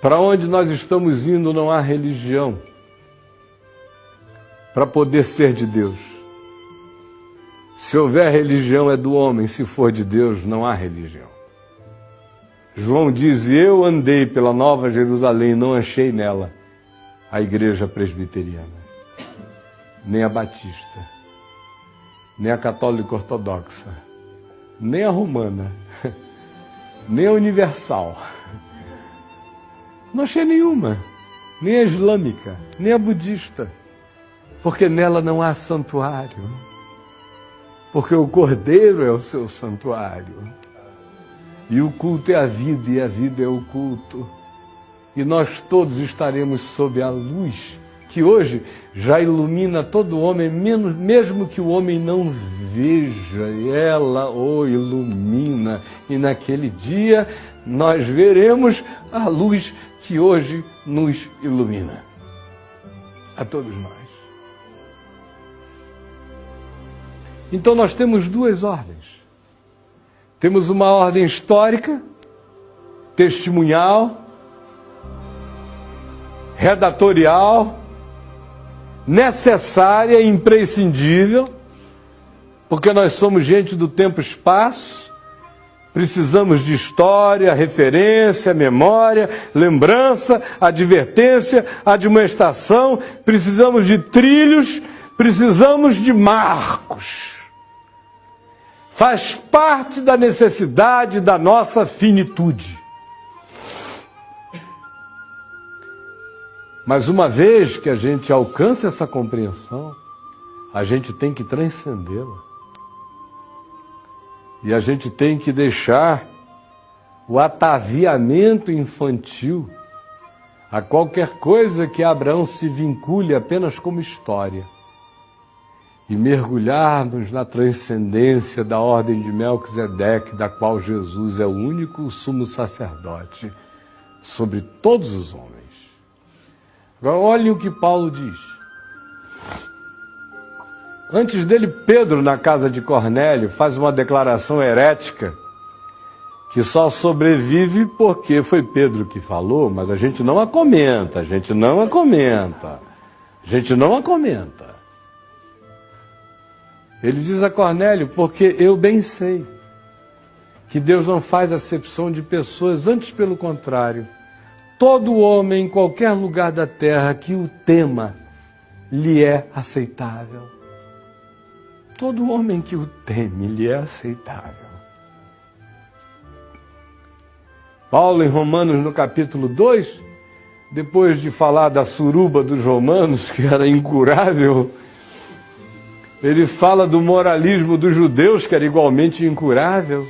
Para onde nós estamos indo não há religião para poder ser de Deus. Se houver religião é do homem, se for de Deus não há religião. João diz, eu andei pela Nova Jerusalém, não achei nela a igreja presbiteriana, nem a batista, nem a católica ortodoxa, nem a romana, nem a universal. Não achei nenhuma, nem a islâmica, nem a budista, porque nela não há santuário, porque o Cordeiro é o seu santuário, e o culto é a vida, e a vida é o culto, e nós todos estaremos sob a luz, que hoje já ilumina todo homem, mesmo que o homem não veja, ela o ilumina, e naquele dia nós veremos a luz que hoje nos ilumina, a todos nós. Então nós temos duas ordens. Temos uma ordem histórica, testemunhal, redatorial, necessária e imprescindível, porque nós somos gente do tempo e espaço, precisamos de história, referência, memória, lembrança, advertência, admoestação, precisamos de trilhos, precisamos de marcos. Faz parte da necessidade da nossa finitude. Mas uma vez que a gente alcança essa compreensão, a gente tem que transcendê-la. E a gente tem que deixar o ataviamento infantil a qualquer coisa que Abraão se vincule apenas como história e mergulharmos na transcendência da ordem de Melquisedeque, da qual Jesus é o único sumo sacerdote sobre todos os homens. Agora olhem o que Paulo diz. Antes dele, Pedro, na casa de Cornélio, faz uma declaração herética que só sobrevive porque foi Pedro que falou, mas a gente não a comenta, a gente não a comenta. Ele diz a Cornélio, porque eu bem sei que Deus não faz acepção de pessoas, antes pelo contrário. Todo homem em qualquer lugar da terra que o tema lhe é aceitável. Todo homem que o teme lhe é aceitável. Paulo, em Romanos, no capítulo 2, depois de falar da suruba dos romanos, que era incurável, ele fala do moralismo dos judeus, que era igualmente incurável.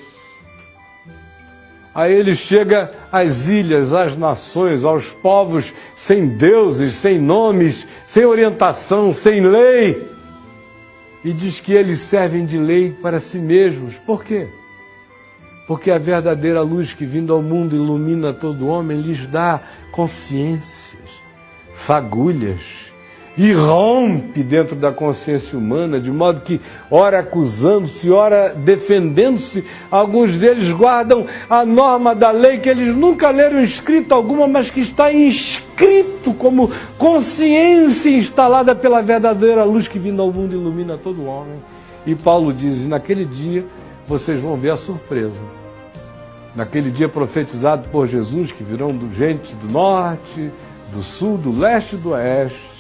Aí ele chega às ilhas, às nações, aos povos sem deuses, sem nomes, sem orientação, sem lei. E diz que eles servem de lei para si mesmos. Por quê? Porque a verdadeira luz que vindo ao mundo ilumina todo homem lhes dá consciências, fagulhas, e rompe dentro da consciência humana, de modo que, ora acusando-se, ora defendendo-se, alguns deles guardam a norma da lei que eles nunca leram escrita alguma, mas que está inscrito como consciência instalada pela verdadeira luz que vindo ao mundo ilumina todo homem. E Paulo diz, naquele dia vocês vão ver a surpresa. Naquele dia profetizado por Jesus, que virão gente do norte, do sul, do leste e do oeste,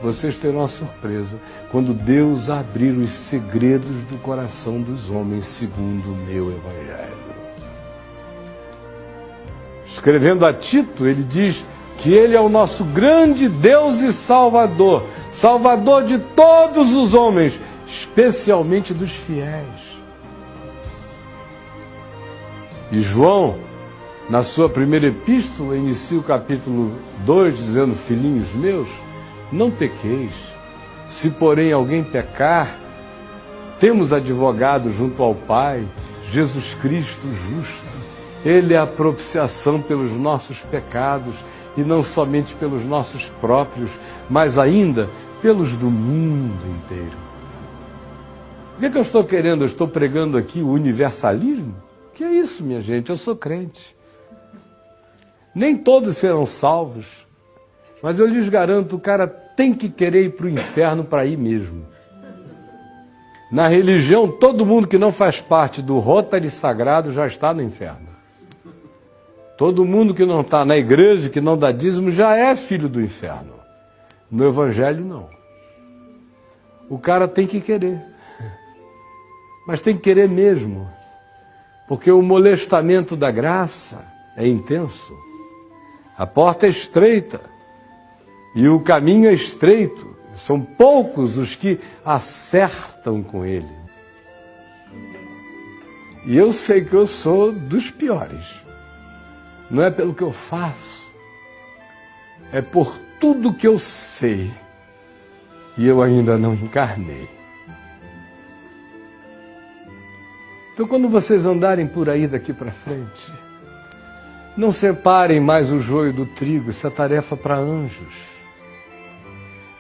vocês terão a surpresa quando Deus abrir os segredos do coração dos homens segundo o meu Evangelho. Escrevendo a Tito, ele diz que ele é o nosso grande Deus e Salvador, Salvador de todos os homens, especialmente dos fiéis. E João, na sua primeira epístola, inicia o capítulo 2, dizendo, filhinhos meus, não pequeis. Se, porém, alguém pecar, temos advogado junto ao Pai, Jesus Cristo justo. Ele é a propiciação pelos nossos pecados, e não somente pelos nossos próprios, mas ainda pelos do mundo inteiro. O que eu estou querendo? Eu estou pregando aqui o universalismo? Que é isso, minha gente? Eu sou crente. Nem todos serão salvos, mas eu lhes garanto, o cara tem que querer ir para o inferno para ir mesmo. Na religião, todo mundo que não faz parte do Rotary Sagrado já está no inferno. Todo mundo que não está na igreja, que não dá dízimo, já é filho do inferno. No Evangelho, não. O cara tem que querer. Mas tem que querer mesmo. Porque o molestamento da graça é intenso. A porta é estreita. E o caminho é estreito. São poucos os que acertam com ele. E eu sei que eu sou dos piores. Não é pelo que eu faço. É por tudo que eu sei. E eu ainda não encarnei. Então, quando vocês andarem por aí daqui para frente, não separem mais o joio do trigo. Isso é tarefa para anjos.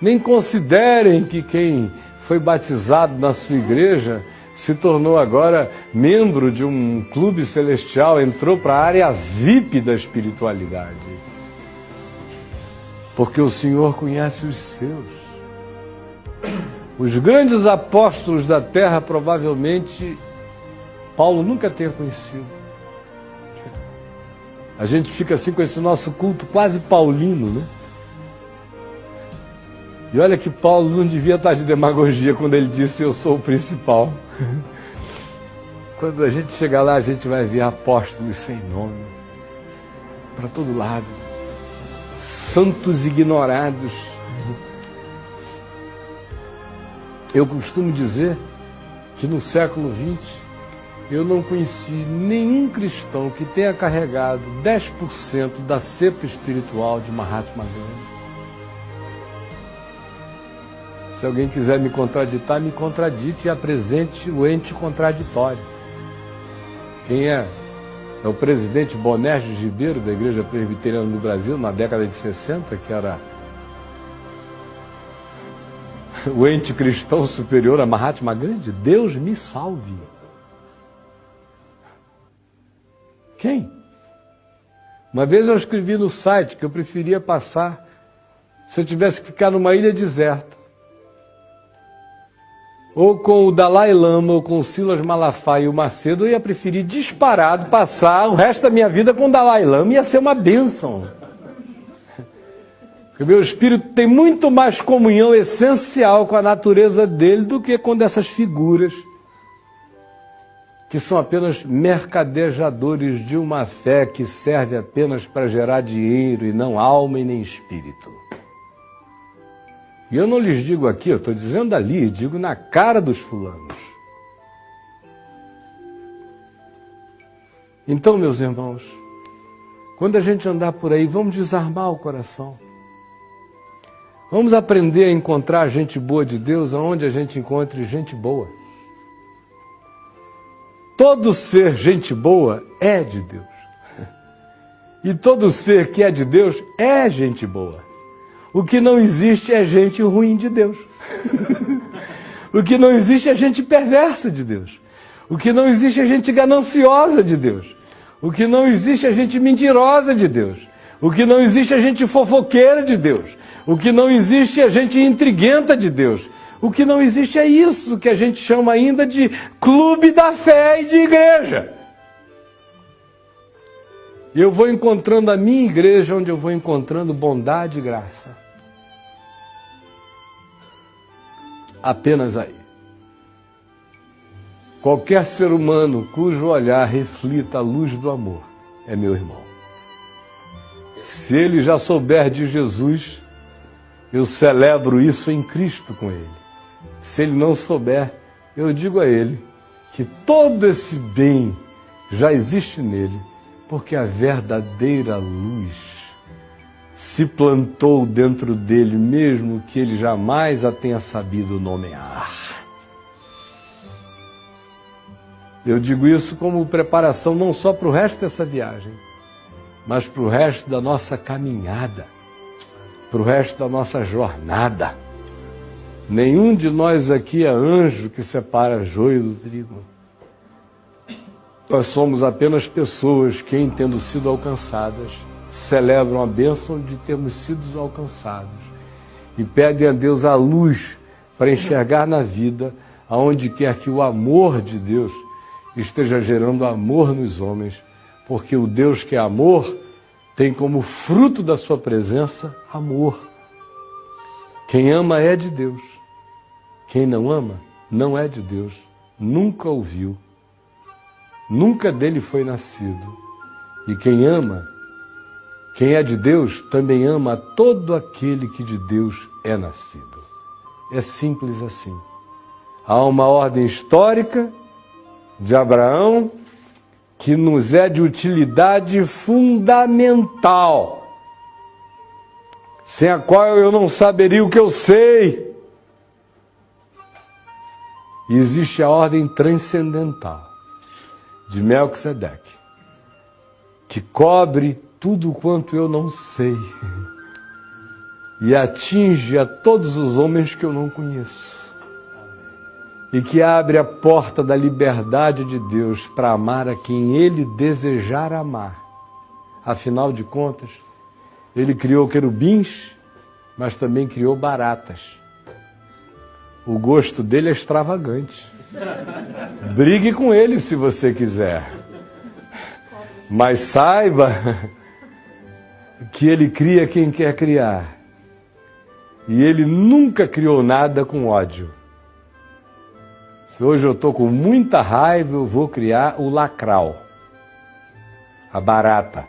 Nem considerem que quem foi batizado na sua igreja se tornou agora membro de um clube celestial, entrou para a área VIP da espiritualidade. Porque o Senhor conhece os seus. Os grandes apóstolos da terra, provavelmente, Paulo nunca tenha conhecido. A gente fica assim com esse nosso culto quase paulino, né? E olha que Paulo não devia estar de demagogia quando ele disse: eu sou o principal. Quando a gente chegar lá, a gente vai ver apóstolos sem nome, para todo lado, santos ignorados. Eu costumo dizer que no século XX, eu não conheci nenhum cristão que tenha carregado 10% da cepa espiritual de Mahatma Gandhi. Se alguém quiser me contraditar, me contradite e apresente o ente contraditório. Quem é? É o presidente Bonerges Ribeiro, da Igreja Presbiteriana do Brasil, na década de 60, que era o ente cristão superior a Mahatma Gandhi? Deus me salve. Quem? Uma vez eu escrevi no site que eu preferia passar, se eu tivesse que ficar numa ilha deserta, ou com o Dalai Lama, ou com o Silas Malafaia e o Macedo, eu ia preferir disparado passar o resto da minha vida com o Dalai Lama, ia ser uma bênção. Porque o meu espírito tem muito mais comunhão essencial com a natureza dele do que com dessas figuras que são apenas mercadejadores de uma fé que serve apenas para gerar dinheiro e não alma e nem espírito. E eu não lhes digo aqui, eu estou dizendo ali, digo na cara dos fulanos. Então, meus irmãos, quando a gente andar por aí, vamos desarmar o coração. Vamos aprender a encontrar gente boa de Deus aonde a gente encontre gente boa. Todo ser gente boa é de Deus. E todo ser que é de Deus é gente boa. O que não existe é gente ruim de Deus. O que não existe é gente perversa de Deus. O que não existe é gente gananciosa de Deus. O que não existe é gente mentirosa de Deus. O que não existe é gente fofoqueira de Deus. O que não existe é gente intriguenta de Deus. O que não existe é isso que a gente chama ainda de clube da fé e de igreja. E eu vou encontrando a minha igreja onde eu vou encontrando bondade e graça. Apenas aí. Qualquer ser humano cujo olhar reflita a luz do amor é meu irmão. Se ele já souber de Jesus, eu celebro isso em Cristo com ele. Se ele não souber, eu digo a ele que todo esse bem já existe nele, porque a verdadeira luz se plantou dentro dele, mesmo que ele jamais a tenha sabido nomear. Eu digo isso como preparação não só para o resto dessa viagem, mas para o resto da nossa caminhada, para o resto da nossa jornada. Nenhum de nós aqui é anjo que separa joio do trigo. Nós somos apenas pessoas que, em tendo sido alcançadas, celebram a bênção de termos sido alcançados e pedem a Deus a luz para enxergar na vida aonde quer que o amor de Deus esteja gerando amor nos homens, porque o Deus que é amor tem como fruto da sua presença amor. Quem ama é de Deus. Quem não ama não é de Deus. Nunca ouviu. Nunca dele foi nascido. E quem ama, quem é de Deus, também ama todo aquele que de Deus é nascido. É simples assim. Há uma ordem histórica de Abraão que nos é de utilidade fundamental, sem a qual eu não saberia o que eu sei. E existe a ordem transcendental de Melquisedeque, que cobre tudo quanto eu não sei e atinge a todos os homens que eu não conheço. E que abre a porta da liberdade de Deus para amar a quem Ele desejar amar. Afinal de contas, Ele criou querubins, mas também criou baratas. O gosto dele é extravagante. Brigue com ele se você quiser. Mas saiba que Ele cria quem quer criar. E Ele nunca criou nada com ódio. Se hoje eu estou com muita raiva, eu vou criar o lacral, a barata,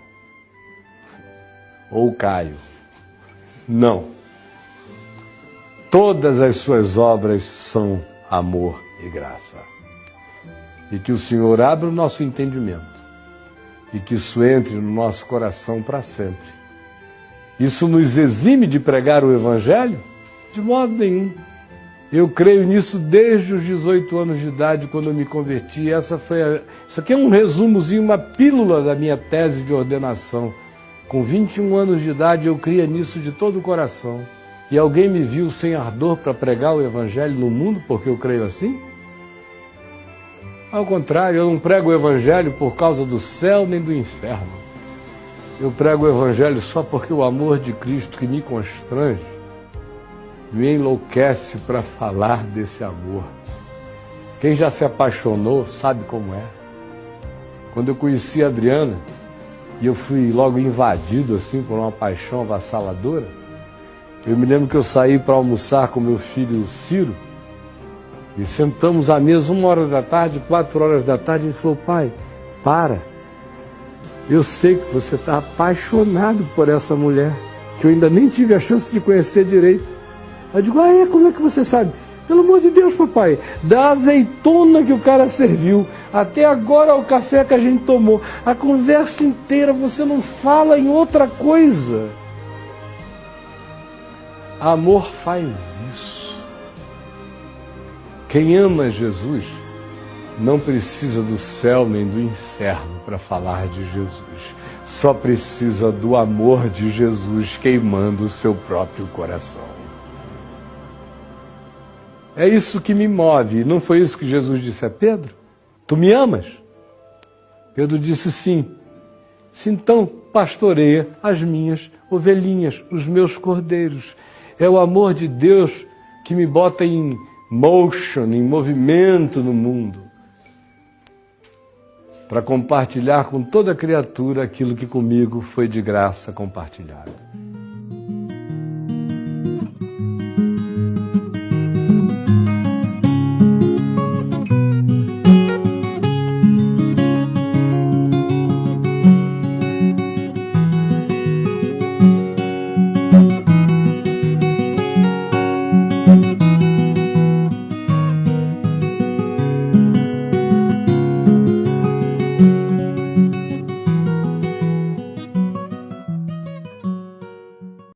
ou o Caio. Não. Todas as suas obras são amor e graça. E que o Senhor abra o nosso entendimento e que isso entre no nosso coração para sempre. Isso nos exime de pregar o Evangelho? De modo nenhum. Eu creio nisso desde os 18 anos de idade, quando eu me converti. Isso aqui é um resumozinho, uma pílula da minha tese de ordenação. Com 21 anos de idade, eu cria nisso de todo o coração. E alguém me viu sem ardor para pregar o Evangelho no mundo, porque eu creio assim? Ao contrário, eu não prego o Evangelho por causa do céu nem do inferno. Eu prego o Evangelho só porque o amor de Cristo que me constrange me enlouquece para falar desse amor. Quem já se apaixonou sabe como é. Quando eu conheci a Adriana, e eu fui logo invadido assim por uma paixão avassaladora, eu me lembro que eu saí para almoçar com meu filho Ciro, e sentamos à mesa 1h da tarde, 4h da tarde, e ele falou: pai, para, eu sei que você está apaixonado por essa mulher, que eu ainda nem tive a chance de conhecer direito. Eu digo: como é que você sabe? Pelo amor de Deus, papai, da azeitona que o cara serviu, até agora o café que a gente tomou, a conversa inteira, você não fala em outra coisa. Amor faz isso. Quem ama Jesus não precisa do céu nem do inferno para falar de Jesus. Só precisa do amor de Jesus queimando o seu próprio coração. É isso que me move. Não foi isso que Jesus disse a Pedro? Tu me amas? Pedro disse sim. Então pastoreia as minhas ovelhinhas, os meus cordeiros. É o amor de Deus que me bota em motion, em movimento no mundo, para compartilhar com toda criatura aquilo que comigo foi de graça compartilhado.